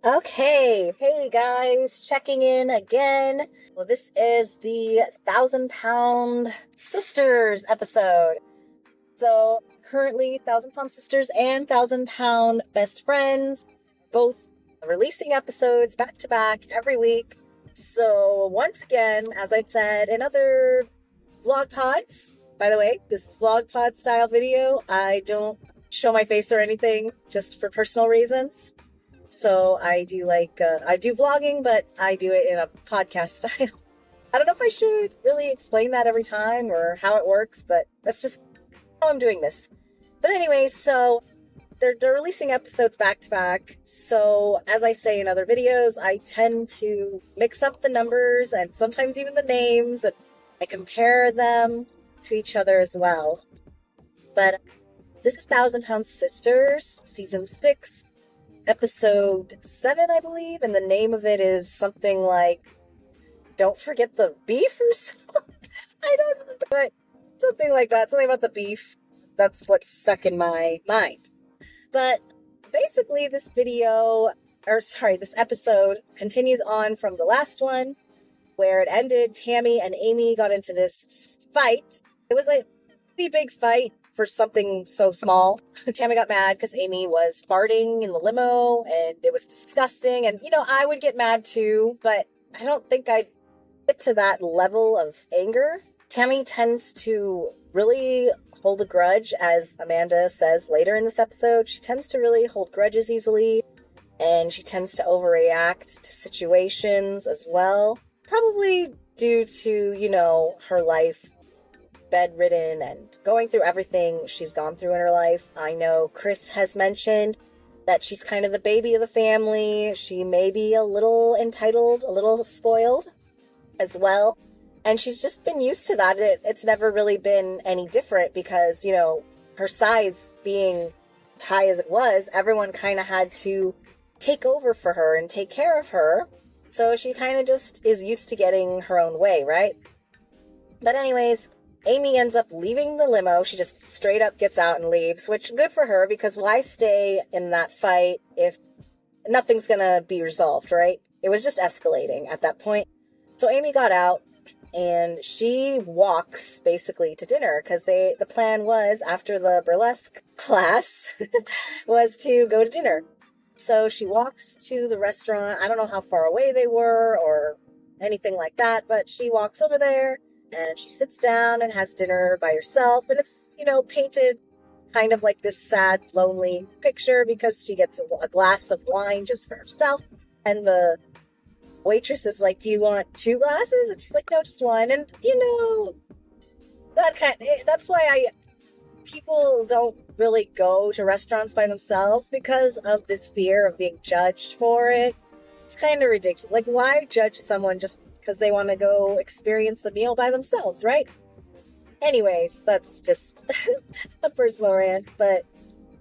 Okay, hey guys, checking in again. Well, this is the 1,000 Pound Sisters episode. So, currently, 1,000 Pound Sisters and 1,000 Pound Best Friends, both releasing episodes back to back every week. So, once again, as I said in other vlog pods, by the way, this is vlog pod style video. I don't show my face or anything just for personal reasons. So I do vlogging, but I do it in a podcast style. I don't know if I should really explain that every time or how it works, but that's just how I'm doing this. But anyway, so they're releasing episodes back to back. So as I say in other videos, I tend to mix up the numbers and sometimes even the names, and I compare them to each other as well. But this is 1,000 Pound Sisters, season 6. Episode 7, I believe, and the name of it is something like Don't Forget the Beef or something. I don't know, but something like that. Something about the beef. That's what's stuck in my mind. But basically, this episode continues on from the last one, where it ended. Tammy and Amy got into this fight. It was a pretty big fight for something so small. Tammy got mad because Amy was farting in the limo and it was disgusting. And, I would get mad too, but I don't think I'd get to that level of anger. Tammy tends to really hold a grudge, as Amanda says later in this episode. She tends to really hold grudges easily, and she tends to overreact to situations as well. Probably due to, her life, bedridden and going through everything she's gone through in her life. I know Chris has mentioned that she's kind of the baby of the family. She may be a little entitled, a little spoiled as well. And she's just been used to that. It's never really been any different because, her size being as high as it was, everyone kind of had to take over for her and take care of her. So she kind of just is used to getting her own way, right? But anyways, Amy ends up leaving the limo. She just straight up gets out and leaves, which good for her, because why stay in that fight if nothing's gonna be resolved, right? It was just escalating at that point. So Amy got out and she walks basically to dinner because the plan was, after the burlesque class, was to go to dinner. So she walks to the restaurant. I don't know how far away they were or anything like that, but she walks over there. And she sits down and has dinner by herself. And it's, painted kind of like this sad, lonely picture because she gets a glass of wine just for herself. And the waitress is like, "Do you want 2 glasses?" And she's like, "No, just one." And, that's why people don't really go to restaurants by themselves, because of this fear of being judged for it. It's kind of ridiculous. Like, why judge someone just because they want to go experience a meal by themselves, right? Anyways, that's just a personal rant, but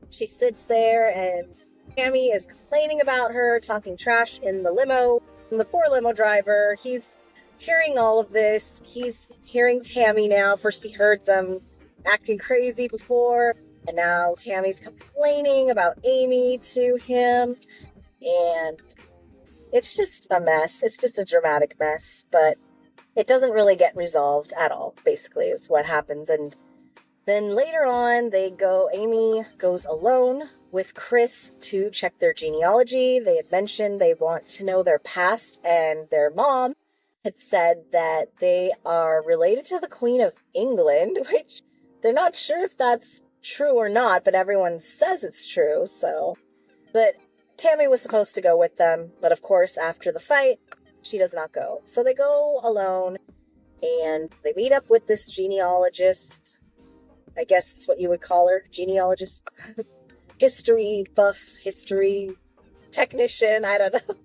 she sits there and Tammy is complaining about her, talking trash in the limo. And the poor limo driver, he's hearing all of this. He's hearing Tammy now. First he heard them acting crazy before, and now Tammy's complaining about Amy to him, and it's just a mess. It's just a dramatic mess, but it doesn't really get resolved at all, basically, is what happens. And then later on, Amy goes alone with Chris to check their genealogy. They had mentioned they want to know their past, and their mom had said that they are related to the Queen of England, which they're not sure if that's true or not, but everyone says it's true, so. But Tammy was supposed to go with them, but of course, after the fight, she does not go. So they go alone, and they meet up with this genealogist. I guess is what you would call her, genealogist. History buff, history technician, I don't know.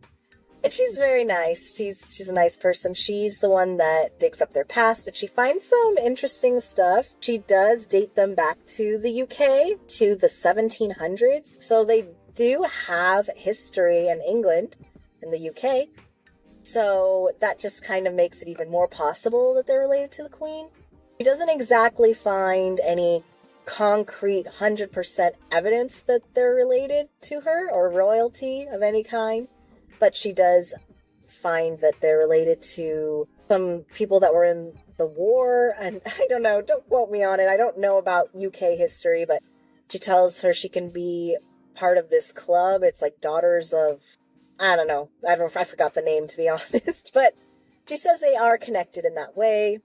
And she's very nice. She's a nice person. She's the one that digs up their past, and she finds some interesting stuff. She does date them back to the UK, to the 1700s. So they do have history in England and the UK. So that just kind of makes it even more possible that they're related to the Queen. She doesn't exactly find any concrete 100% evidence that they're related to her or royalty of any kind. but she does find that they're related to some people that were in the war, and I don't know, don't quote me on it. I don't know about UK history, but she tells her she can be part of this club. It's like Daughters of, I don't know. I forgot the name, to be honest, but she says they are connected in that way.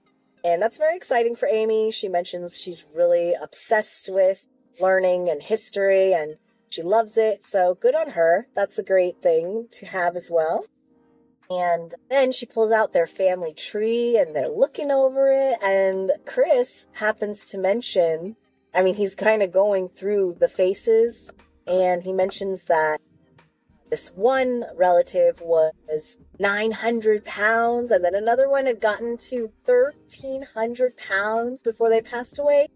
And that's very exciting for Amy. She mentions she's really obsessed with learning and history and she loves it. So good on her. That's a great thing to have as well. And then she pulls out their family tree and they're looking over it. And Chris happens to mention, he's kind of going through the faces and he mentions that this one relative was 900 pounds, and then another one had gotten to 1,300 pounds before they passed away.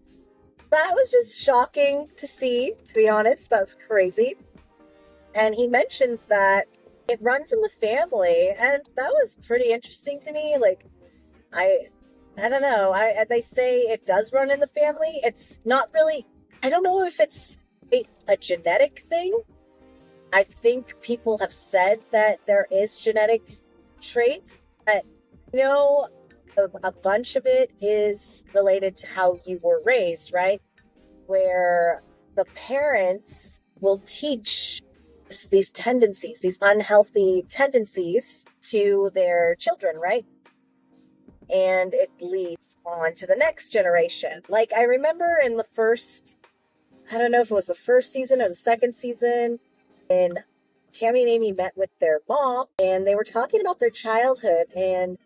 That was just shocking to see, to be honest. That's crazy. And he mentions that it runs in the family, and that was pretty interesting to me. Like, I don't know. They say it does run in the family. It's not really, I don't know if it's a genetic thing. I think people have said that there is genetic traits, but a bunch of it is related to how you were raised, right? Where the parents will teach these tendencies, these unhealthy tendencies to their children, right? And it leads on to the next generation. Like, I remember in the first, I don't know if it was the first season or the second season, and Tammy and Amy met with their mom, and they were talking about their childhood, and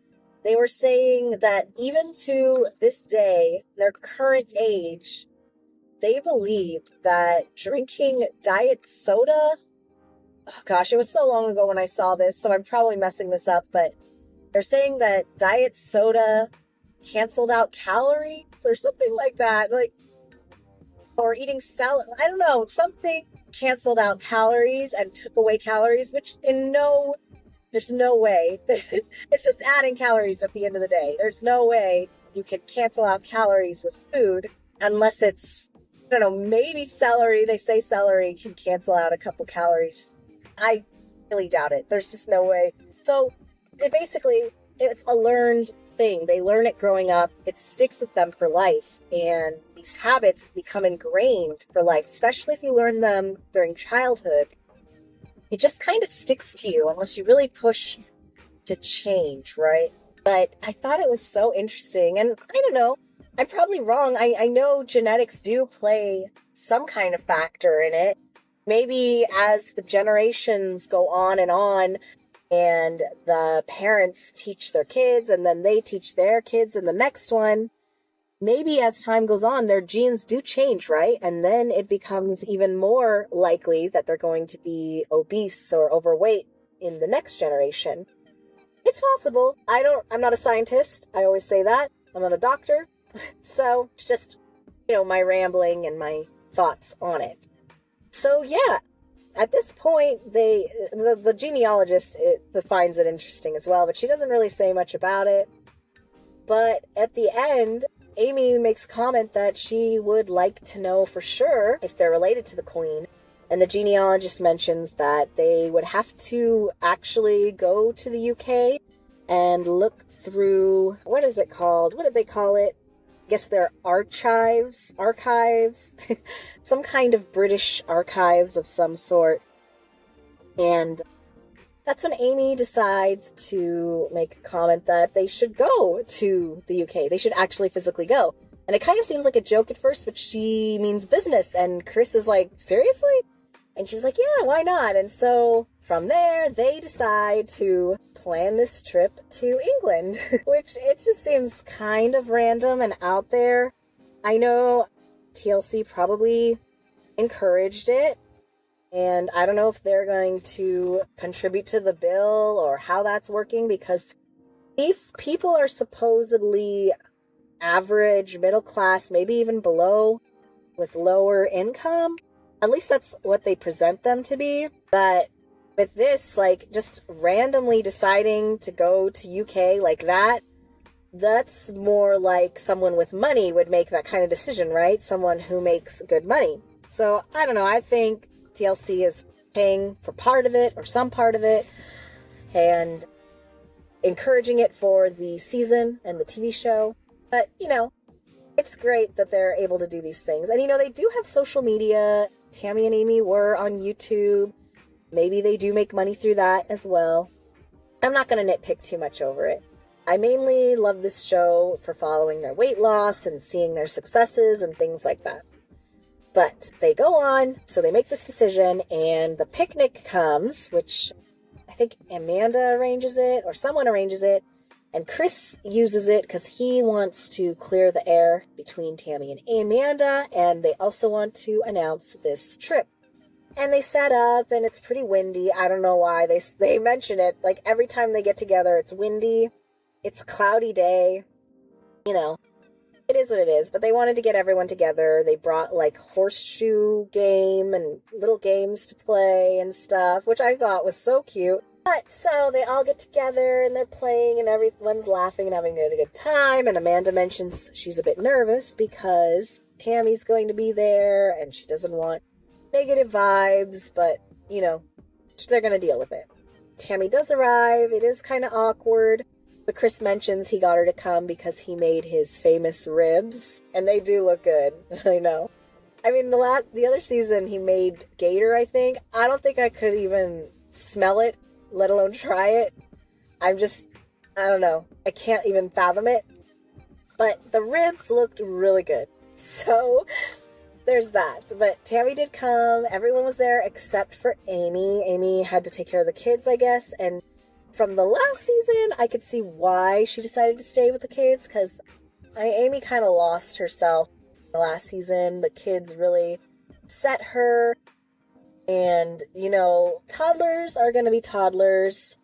they were saying that even to this day, their current age, they believed that drinking diet soda, oh gosh, it was so long ago when I saw this, so I'm probably messing this up, but they're saying that diet soda canceled out calories or something like that, or eating salad, I don't know, something canceled out calories and took away calories, which there's no way. It's just adding calories at the end of the day. There's no way you can cancel out calories with food unless it's, I don't know, maybe celery. They say celery can cancel out a couple calories. I really doubt it. There's just no way. So it's a learned thing. They learn it growing up. It sticks with them for life. And these habits become ingrained for life, especially if you learn them during childhood. It just kind of sticks to you unless you really push to change, right? But I thought it was so interesting. And I don't know, I'm probably wrong. I know genetics do play some kind of factor in it. Maybe as the generations go on and the parents teach their kids and then they teach their kids in the next one, maybe as time goes on, their genes do change, right? And then it becomes even more likely that they're going to be obese or overweight in the next generation. It's possible. I'm not a scientist. I always say that. I'm not a doctor. So it's just, my rambling and my thoughts on it. So yeah, at this point, the genealogist finds it interesting as well, but she doesn't really say much about it. But at the end, Amy makes a comment that she would like to know for sure if they're related to the queen. And the genealogist mentions that they would have to actually go to the UK and look through, what is it called? What did they call it? I guess they're archives, some kind of British archives of some sort. And that's when Amy decides to make a comment that they should go to the UK. They should actually physically go. And it kind of seems like a joke at first, but she means business. And Chris is like, seriously? And she's like, yeah, why not? And so from there, they decide to plan this trip to England, which it just seems kind of random and out there. I know TLC probably encouraged it. And I don't know if they're going to contribute to the bill or how that's working, because these people are supposedly average, middle class, maybe even below, with lower income. At least that's what they present them to be. But with this, just randomly deciding to go to UK like that, that's more like someone with money would make that kind of decision, right? Someone who makes good money. So I don't know. I think TLC is paying for part of it or some part of it. and encouraging it for the season and the TV show. But, it's great that they're able to do these things. And, they do have social media. Tammy and Amy were on YouTube. Maybe they do make money through that as well. I'm not going to nitpick too much over it. I mainly love this show for following their weight loss and seeing their successes and things like that. But they go on, so they make this decision, and the picnic comes, which I think Amanda arranges it, or someone arranges it, and Chris uses it because he wants to clear the air between Tammy and Amanda, and they also want to announce this trip. And they set up, and it's pretty windy. I don't know why. They mention it. Like, every time they get together, it's windy. It's a cloudy day. It is what it is. But they wanted to get everyone together. They brought, like, horseshoe game and little games to play and stuff, which I thought was so cute. But, so they all get together, and they're playing, and everyone's laughing and having a good time. And Amanda mentions she's a bit nervous because Tammy's going to be there, and she doesn't want negative vibes, but, they're going to deal with it. Tammy does arrive. It is kind of awkward, but Chris mentions he got her to come because he made his famous ribs, and they do look good. I know. I mean, the other season he made gator, I think. I don't think I could even smell it, let alone try it. I don't know. I can't even fathom it. But the ribs looked really good. So there's that. But Tammy did come. Everyone was there except for Amy. Amy had to take care of the kids, I guess. And from the last season, I could see why she decided to stay with the kids, because Amy kind of lost herself the last season. The kids really upset her. And, toddlers are going to be toddlers.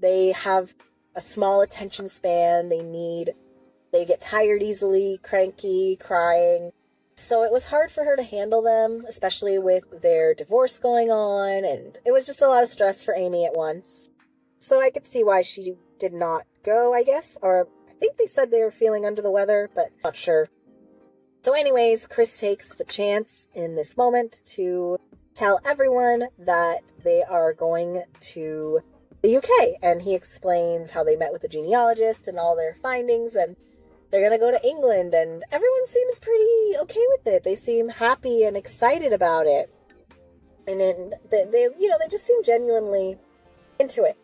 They have a small attention span. They get tired easily, cranky, crying. So it was hard for her to handle them, especially with their divorce going on. And it was just a lot of stress for Amy at once. So I could see why she did not go, I guess. Or I think they said they were feeling under the weather, but not sure. So anyways, Chris takes the chance in this moment to tell everyone that they are going to the UK. And he explains how they met with the genealogist and all their findings, and they're going to go to England, and everyone seems pretty okay with it. They seem happy and excited about it. And then they just seem genuinely into it.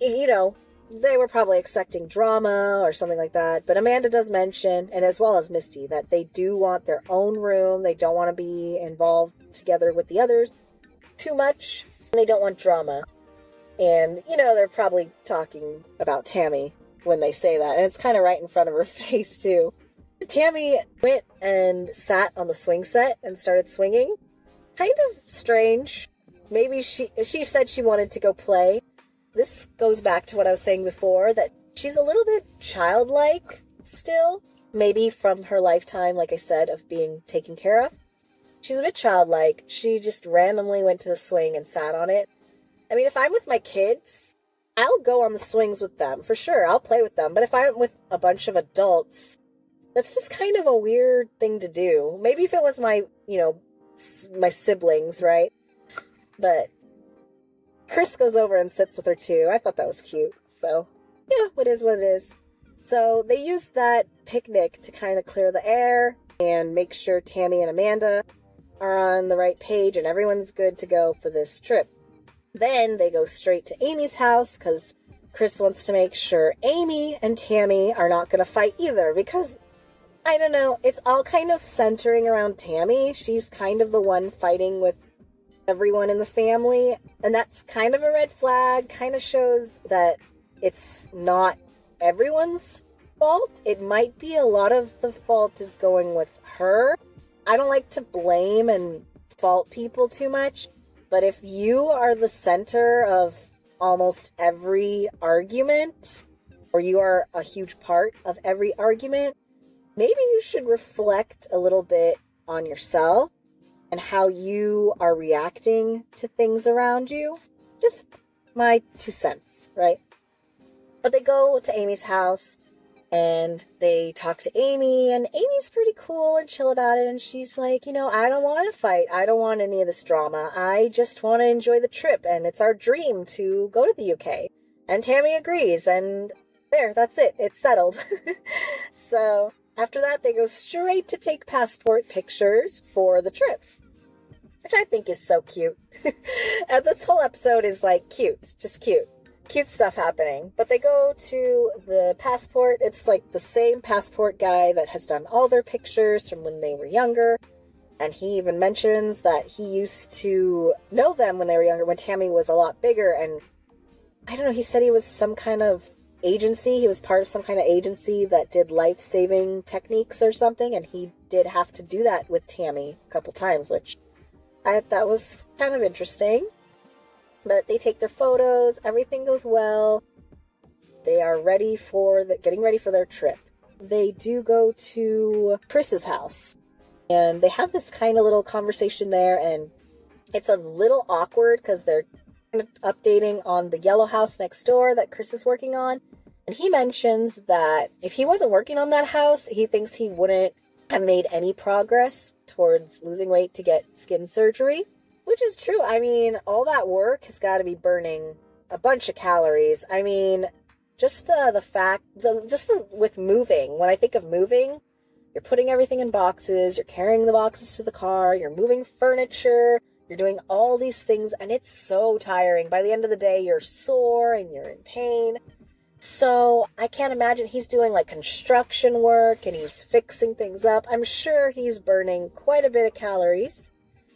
They were probably expecting drama or something like that. But Amanda does mention, and as well as Misty, that they do want their own room. They don't want to be involved together with the others too much. And they don't want drama. And, they're probably talking about Tammy when they say that. And it's kind of right in front of her face, too. Tammy went and sat on the swing set and started swinging. Kind of strange. Maybe she said she wanted to go play. This goes back to what I was saying before, that she's a little bit childlike still. Maybe from her lifetime, like I said, of being taken care of. She's a bit childlike. She just randomly went to the swing and sat on it. I mean, if I'm with my kids, I'll go on the swings with them, for sure. I'll play with them. But if I'm with a bunch of adults, that's just kind of a weird thing to do. Maybe if it was my siblings, right? But Chris goes over and sits with her too. I thought that was cute. So, yeah, what is what it is. So they used that picnic to kind of clear the air and make sure Tammy and Amanda are on the right page and everyone's good to go for this trip. Then they go straight to Amy's house because Chris wants to make sure Amy and Tammy are not going to fight either, because, I don't know, it's all kind of centering around Tammy. She's kind of the one fighting with everyone in the family, and that's kind of a red flag. Kind of shows that it's not everyone's fault. It might be a lot of the fault is going with her. I don't like to blame and fault people too much, but if you are the center of almost every argument, or you are a huge part of every argument, maybe you should reflect a little bit on yourself and how you are reacting to things around you. Just my 2 cents, right? But they go to Amy's house, And they talk to Amy, and Amy's pretty cool and chill about it. And she's like, I don't want to fight. I don't want any of this drama. I just want to enjoy the trip. And it's our dream to go to the UK. And Tammy agrees. And there, that's it. It's settled. So after that, they go straight to take passport pictures for the trip, which I think is so cute. And this whole episode is like cute, just cute. Cute stuff happening. But they go to the passport. It's like the same passport guy that has done all their pictures from when they were younger. And he even mentions that he used to know them when they were younger, when Tammy was a lot bigger. And I don't know, he said he was some kind of agency. He was part of some kind of agency that did life-saving techniques or something. And he did have to do that with Tammy a couple times, which I thought was kind of interesting. But they take their photos, everything goes well. They are getting ready for their trip. They do go to Chris's house, and they have this kind of little conversation there, and it's a little awkward because they're updating on the yellow house next door that Chris is working on. And he mentions that if he wasn't working on that house, he thinks he wouldn't have made any progress towards losing weight to get skin surgery. Which is true. I mean, all that work has got to be burning a bunch of calories. I mean, just with moving, when I think of moving, you're putting everything in boxes, you're carrying the boxes to the car, you're moving furniture, you're doing all these things, and it's so tiring. By the end of the day, you're sore and you're in pain. So I can't imagine he's doing like construction work and he's fixing things up. I'm sure he's burning quite a bit of calories.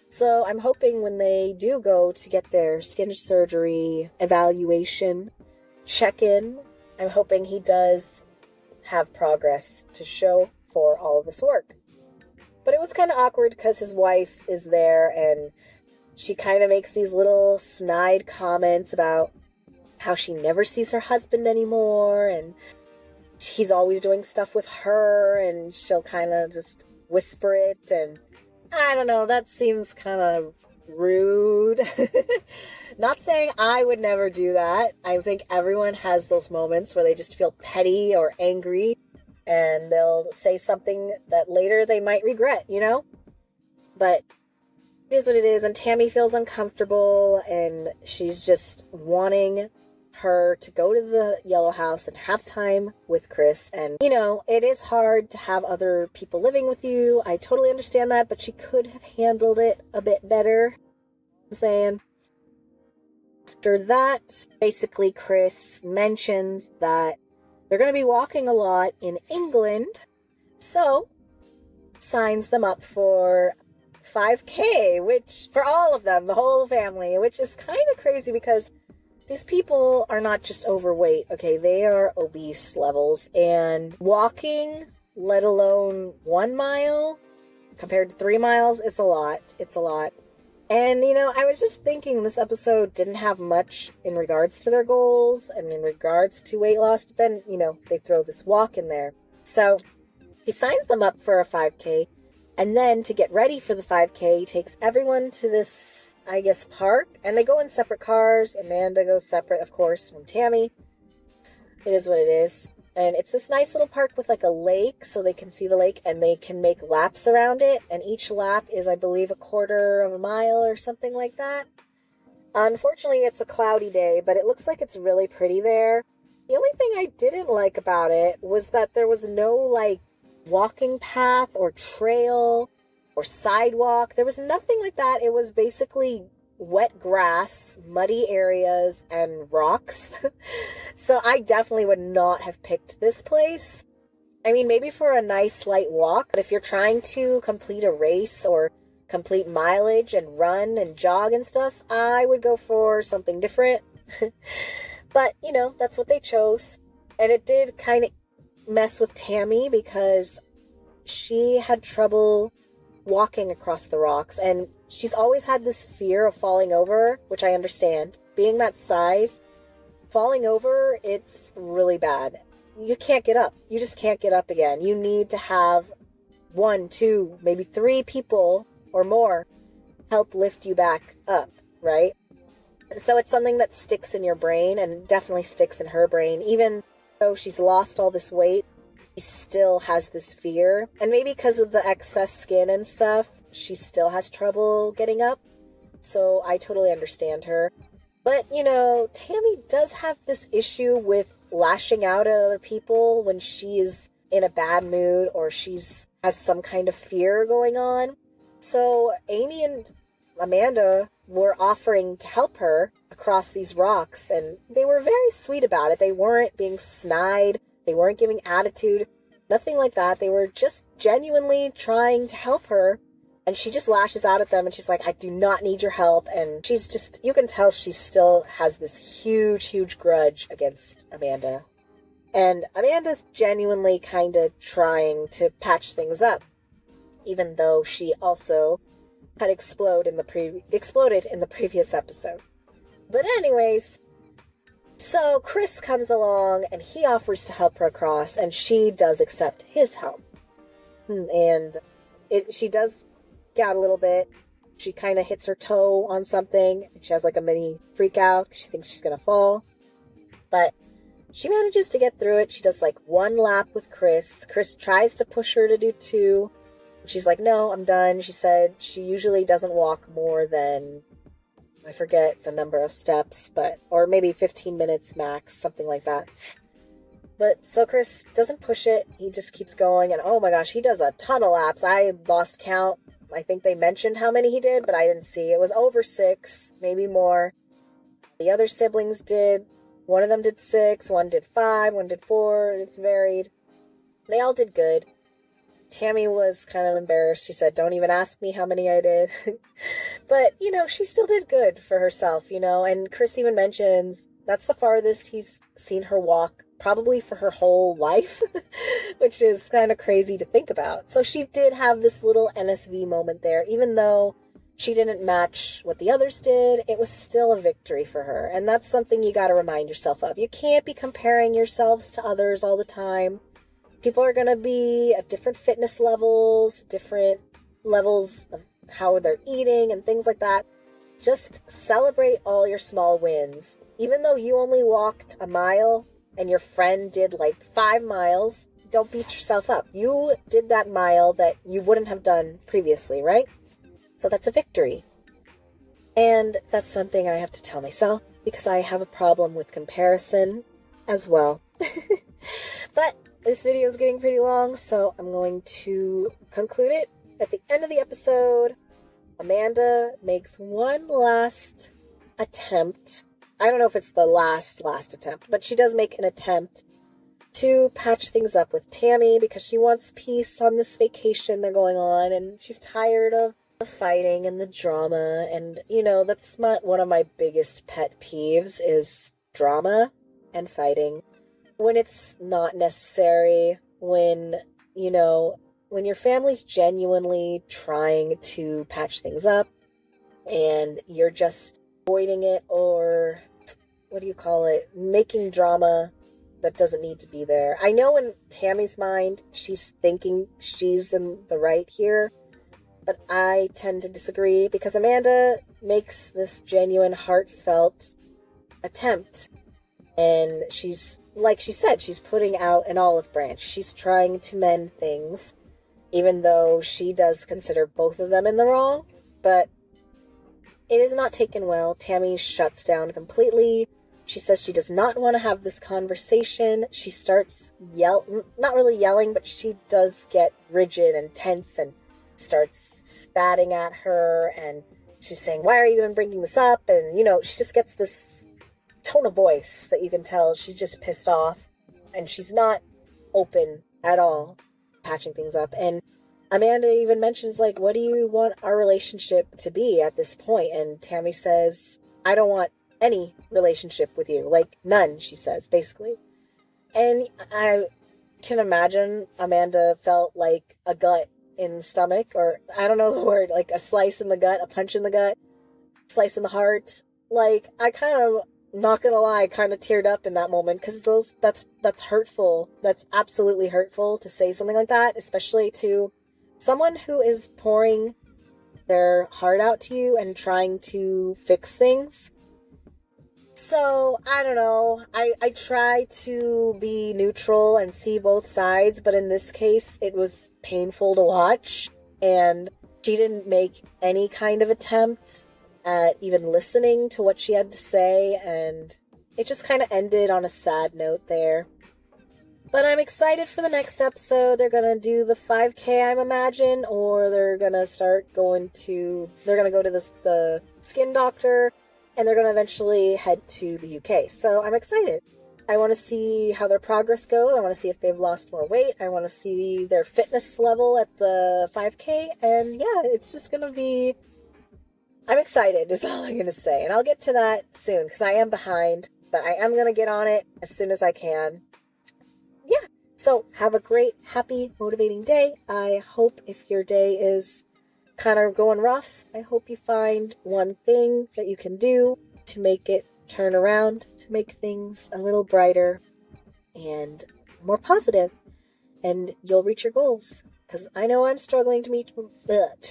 So I'm hoping when they do go to get their skin surgery evaluation check-in, I'm hoping he does have progress to show for all of this work. But it was kind of awkward because his wife is there and she kind of makes these little snide comments about how she never sees her husband anymore and he's always doing stuff with her, and she'll kind of just whisper it, and I don't know, that seems kind of rude. Not saying I would never do that. I think everyone has those moments where they just feel petty or angry and they'll say something that later they might regret, But it is what it is, and Tammy feels uncomfortable and she's just wanting her to go to the yellow house and have time with Chris. And it is hard to have other people living with you. I totally understand that, but she could have handled it a bit better. I'm saying. After that, basically Chris mentions that they're going to be walking a lot in England, so signs them up for 5K, which for all of them, the whole family, which is kind of crazy because these people are not just overweight, okay? They are obese levels, and walking, let alone 1 mile, compared to 3 miles, it's a lot. It's a lot. And, I was just thinking this episode didn't have much in regards to their goals and in regards to weight loss, but then, they throw this walk in there. So he signs them up for a 5K, and then to get ready for the 5K, he takes everyone to this, park, and they go in separate cars. Amanda goes separate, of course, from Tammy. It is what it is. And it's this nice little park with like a lake, so they can see the lake, and they can make laps around it. And each lap is, I believe, 1/4 mile or something like that. Unfortunately, it's a cloudy day, but it looks like it's really pretty there. The only thing I didn't like about it was that there was no, walking path or trail or sidewalk. There was nothing like that. It was basically wet grass, muddy areas, and rocks. So I definitely would not have picked this place. I mean, maybe for a nice light walk, but if you're trying to complete a race or complete mileage and run and jog and stuff, I would go for something different. But, that's what they chose. And it did kind of mess with Tammy because she had trouble walking across the rocks, and she's always had this fear of falling over, which I understand. Being that size, falling over, it's really bad. You can't get up. You just can't get up again. You need to have 1, 2, maybe 3 people or more help lift you back up, right? So it's something that sticks in your brain, and definitely sticks in her brain. Even though she's lost all this weight, she still has this fear. And maybe because of the excess skin and stuff, she still has trouble getting up. So I totally understand her. But, Tammy does have this issue with lashing out at other people when she is in a bad mood or has some kind of fear going on. So Amy and Amanda were offering to help her across these rocks, and they were very sweet about it. They weren't being snide. They weren't giving attitude. Nothing like that. They were just genuinely trying to help her. And she just lashes out at them and she's like, I do not need your help. And you can tell she still has this huge, huge grudge against Amanda. And Amanda's genuinely kind of trying to patch things up, even though she also had exploded in the previous episode. But anyways, so Chris comes along and he offers to help her across, and she does accept his help. And she does get out a little bit. She kind of hits her toe on something. She has like a mini freak out. She thinks she's going to fall. But she manages to get through it. She does like one lap with Chris. Chris tries to push her to do 2. She's like, no, I'm done. She said she usually doesn't walk more than, I forget the number of steps, or maybe 15 minutes max, something like that. But so Chris doesn't push it. He just keeps going. And oh my gosh, he does a ton of laps. I lost count. I think they mentioned how many he did, but I didn't see. It was over 6, maybe more. The other siblings did. One of them did 6, one did 5, one did 4. It's varied. They all did good. Tammy was kind of embarrassed. She said, don't even ask me how many I did. But, she still did good for herself, and Chris even mentions that's the farthest he's seen her walk probably for her whole life, which is kind of crazy to think about. So she did have this little NSV moment there. Even though she didn't match what the others did, it was still a victory for her. And that's something you got to remind yourself of. You can't be comparing yourselves to others all the time. People are going to be at different fitness levels, different levels of how they're eating and things like that. Just celebrate all your small wins. Even though you only walked a mile and your friend did like 5 miles, don't beat yourself up. You did that mile that you wouldn't have done previously, right? So that's a victory. And that's something I have to tell myself because I have a problem with comparison as well. But this video is getting pretty long, so I'm going to conclude it. At the end of the episode, Amanda makes one last attempt. I don't know if it's the last attempt, but she does make an attempt to patch things up with Tammy because she wants peace on this vacation they're going on, and she's tired of the fighting and the drama. And, that's one of my biggest pet peeves is drama and fighting. When it's not necessary, when your family's genuinely trying to patch things up and you're just avoiding it or, making drama that doesn't need to be there. I know in Tammy's mind, she's thinking she's in the right here, but I tend to disagree because Amanda makes this genuine, heartfelt attempt. And she's, like she said, she's putting out an olive branch. She's trying to mend things, even though she does consider both of them in the wrong. But it is not taken well. Tammy shuts down completely. She says she does not want to have this conversation. She starts not really yelling, but she does get rigid and tense and starts spatting at her. And she's saying, why are you even bringing this up? And, she just gets this tone of voice that you can tell she's just pissed off and she's not open at all patching things up. And Amanda even mentions, like, what do you want our relationship to be at this point? And Tammy says, I don't want any relationship with you. Like, none, she says, basically. And I can imagine Amanda felt like a gut in the stomach, or I don't know the word, like a slice in the gut, a punch in the gut, slice in the heart. Like, I kind of, not gonna lie, kind of teared up in that moment because that's hurtful. That's absolutely hurtful to say something like that, especially to someone who is pouring their heart out to you and trying to fix things. So, I don't know. I try to be neutral and see both sides, but in this case, it was painful to watch. And she didn't make any kind of attempt at even listening to what she had to say. And it just kind of ended on a sad note there. But I'm excited for the next episode. They're gonna do the 5K, I'm imagine, or they're gonna go to the skin doctor, and they're gonna eventually head to the UK. So I'm excited. I want to see how their progress goes. I want to see if they've lost more weight. I want to see their fitness level at the 5K, and yeah, it's just gonna be. I'm excited. Is all I'm gonna say, and I'll get to that soon because I am behind, but I am gonna get on it as soon as I can. Yeah. So have a great, happy, motivating day. I hope if your day is kind of going rough, I hope you find one thing that you can do to make it turn around, to make things a little brighter and more positive, and you'll reach your goals. Because I know I'm struggling to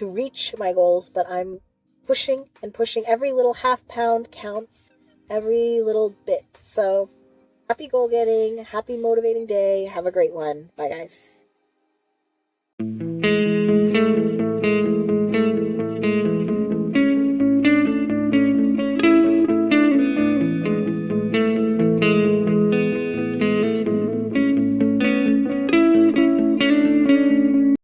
reach my goals, but I'm pushing and pushing. Every little half pound counts, every little bit. So happy goal getting, happy motivating day. Have a great one. Bye, guys.